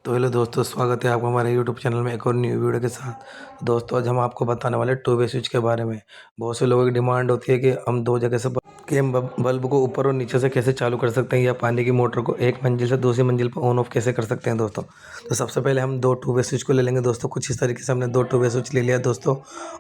तो हेलो दोस्तों, स्वागत है आपका हमारे यूट्यूब चैनल में एक और न्यू वीडियो के साथ। दोस्तों, आज हम आपको बताने वाले टू वे स्विच के बारे में। बहुत से लोगों की डिमांड होती है कि हम दो जगह से कि हम बल्ब को ऊपर और नीचे से कैसे चालू कर सकते हैं, या पानी की मोटर को एक मंजिल से दूसरी मंजिल पर ऑन ऑफ कैसे कर सकते हैं दोस्तों। तो सबसे पहले हम दो टू वे स्विच को ले लेंगे दोस्तों। कुछ इस तरीके से हमने दो टू वे स्विच ले लिया दोस्तों,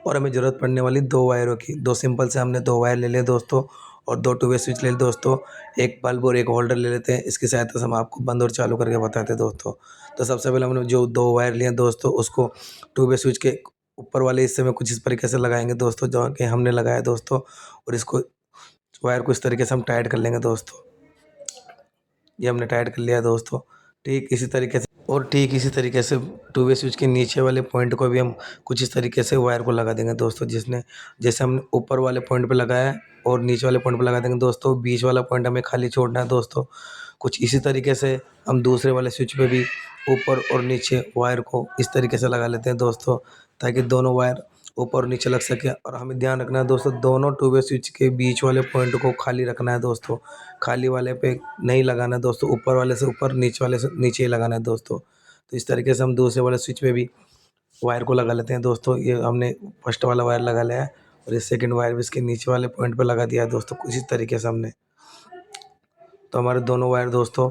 और हमें ज़रूरत पड़ने वाली दो वायरों की। दो सिंपल से हमने दो वायर ले लिए दोस्तों, और दो टू वे स्विच ले लिए दोस्तों। एक बल्ब और एक होल्डर ले लेते हैं, इसकी सहायता से हम आपको बंद और चालू करके बताते हैं दोस्तों। तो सबसे पहले हमने जो दो वायर लिए दोस्तों, उसको टू वे स्विच के ऊपर वाले हिस्से में कुछ इस तरीके से लगाएंगे दोस्तों, जो कि हमने लगाया दोस्तों। और इसको वायर को इस तरीके से हम टाइट कर लेंगे दोस्तों। ये हमने टाइट कर लिया दोस्तों। ठीक इसी तरीके से टू वे स्विच के नीचे वाले पॉइंट को भी हम कुछ इस तरीके से वायर को लगा देंगे दोस्तों। जैसे हमने ऊपर वाले पॉइंट पे लगाया है और नीचे वाले पॉइंट पे लगा देंगे दोस्तों। बीच वाला पॉइंट हमें खाली छोड़ना है दोस्तों। कुछ इसी तरीके से हम दूसरे वाले स्विच पे भी ऊपर और नीचे वायर को इस तरीके से लगा लेते हैं दोस्तों, ताकि दोनों वायर ऊपर और नीचे लग सके। और हमें ध्यान रखना है दोस्तों, दोनों टू वे स्विच के बीच वाले पॉइंट को खाली रखना है दोस्तों। खाली वाले पे नहीं लगाना है दोस्तों, ऊपर वाले से ऊपर, नीचे वाले से नीचे ही लगाना है दोस्तों। तो इस तरीके से हम दूसरे वाले स्विच पे भी वायर को लगा लेते हैं दोस्तों। ये हमने फर्स्ट वाला वायर लगा लिया है, और ये सेकंड वायर भी इसके नीचे वाले पॉइंट पे लगा दिया है दोस्तों, कुछ इस तरीके से हमने। तो हमारे दोनों वायर दोस्तों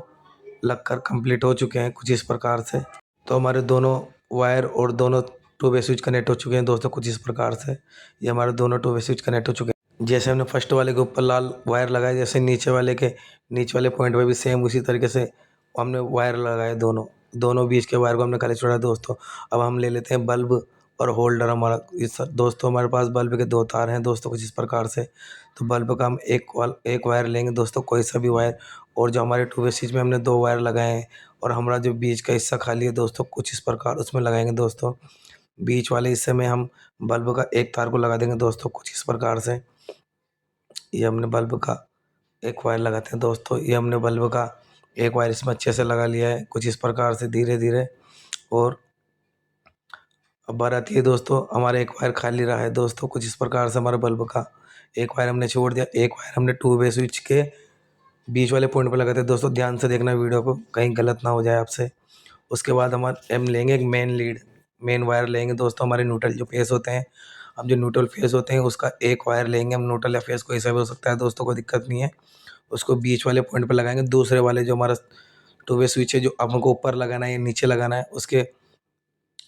लगकर कंप्लीट हो चुके हैं कुछ इस प्रकार से। तो हमारे दोनों वायर और दोनों टू वे स्विच कनेक्ट हो चुके हैं दोस्तों, कुछ इस प्रकार से। ये हमारे दोनों टू वे स्विच कनेक्ट हो चुके हैं। जैसे हमने फर्स्ट वाले के ऊपर लाल वायर लगाया, जैसे नीचे वाले पॉइंट पे भी सेम उसी तरीके से हमने वायर लगाए। दोनों बीच के वायर को हमने खाली छोड़ा दोस्तों। अब हम ले लेते हैं बल्ब और होल्डर हमारा। इस दोस्तों हमारे पास बल्ब के दो तार हैं दोस्तों, कुछ इस प्रकार से। तो बल्ब का हम एक वायर लेंगे दोस्तों, कोई सा भी वायर। और जो हमारे टू वे स्विच में हमने दो वायर लगाए हैं, और हमारा जो बीच का हिस्सा खाली है दोस्तों, कुछ इस प्रकार उसमें लगाएंगे दोस्तों। बीच वाले हिस्से में हम बल्ब का एक तार को लगा देंगे दोस्तों, कुछ इस प्रकार से। ये हमने बल्ब का एक वायर लगाते हैं दोस्तों। ये हमने बल्ब का एक वायर इसमें अच्छे से लगा लिया है, कुछ इस प्रकार से धीरे धीरे। और अब बात आती है दोस्तों, हमारा एक वायर खाली रहा है दोस्तों, कुछ इस प्रकार से हमारे बल्ब का एक वायर हमने छोड़ दिया। एक वायर हमने टू वे स्विच के बीच वाले पॉइंट पर लगाते हैं दोस्तों। ध्यान से देखना वीडियो को, कहीं गलत ना हो जाए आपसे। उसके बाद हम लेंगे एक मेन वायर लेंगे दोस्तों। हमारे न्यूट्रल जो फेस होते हैं, हम जो न्यूट्रल फेस होते हैं उसका एक वायर लेंगे हम। न्यूट्रल या फेस कोई सा भी हो सकता है दोस्तों, कोई दिक्कत नहीं है। उसको बीच वाले पॉइंट पर लगाएंगे। दूसरे वाले जो हमारा टू वे स्विच है, जो हमको ऊपर लगाना है या नीचे लगाना है, उसके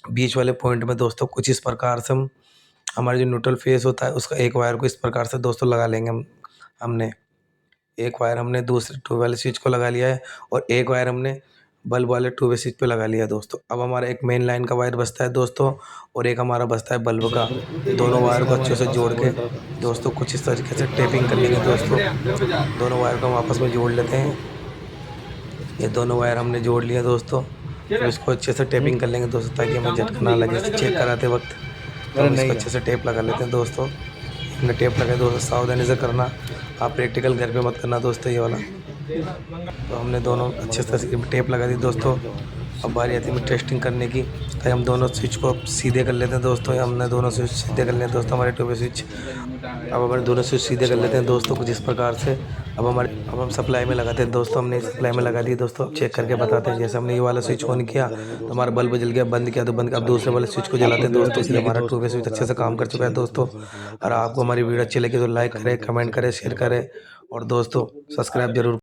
बीच वाले पॉइंट में दोस्तों कुछ इस प्रकार से हम हमारा जो न्यूट्रल फेस होता है उसका एक वायर को इस प्रकार से दोस्तों लगा लेंगे हमने एक वायर हमने दूसरे टू वाले स्विच को लगा लिया है, और एक वायर हमने बल्ब वाले टू वे स्विच पे लगा लिया दोस्तों। अब हमारा एक मेन लाइन का वायर बचता है दोस्तों, और एक हमारा बचता है बल्ब का। दोनों वायर को अच्छे से जोड़ के दोस्तों कुछ इस तरीके से टेपिंग कर लेंगे दोस्तों। दोनों वायर को हम आपस में जोड़ लेते हैं। ये दोनों वायर हमने जोड़ लिया दोस्तों। तो इसको अच्छे से टेपिंग कर लेंगे दोस्तों, ताकि हमें झटका ना लगे चेक कराते वक्त। तो हम इसको अच्छे से टेप लगा लेते हैं दोस्तों। हमने टेप लगाया दोस्तों, सावधानी से करना, आप प्रैक्टिकल घर पे मत करना दोस्तों ये वाला। तो हमने दोनों अच्छे से टेप लगा दी दोस्तों। अब बारी आती है टेस्टिंग करने की। तो हम दोनों स्विच को सीधे कर लेते हैं दोस्तों। हमने दोनों स्विच सीधे कर लिए दोस्तों, हमारे टू वे स्विच। अब हमारे दोनों स्विच सीधे कर लेते हैं दोस्तों, कुछ इस प्रकार से। अब हम सप्लाई में लगाते हैं दोस्तों। हमने सप्लाई में लगा दी दोस्तों। अब चेक करके बताते हैं। जैसे हमने ये वाला स्विच ऑन किया तो हमारा बल्ब जल गया, बंद किया तो बंद। अब दूसरे वाले स्विच को जलाते हैं दोस्तों, इसलिए हमारा टू वे स्विच अच्छे से काम कर चुका है दोस्तों। और आपको हमारी वीडियो अच्छी लगी तो लाइक करें, कमेंट करें, शेयर करें, और दोस्तों सब्सक्राइब जरूर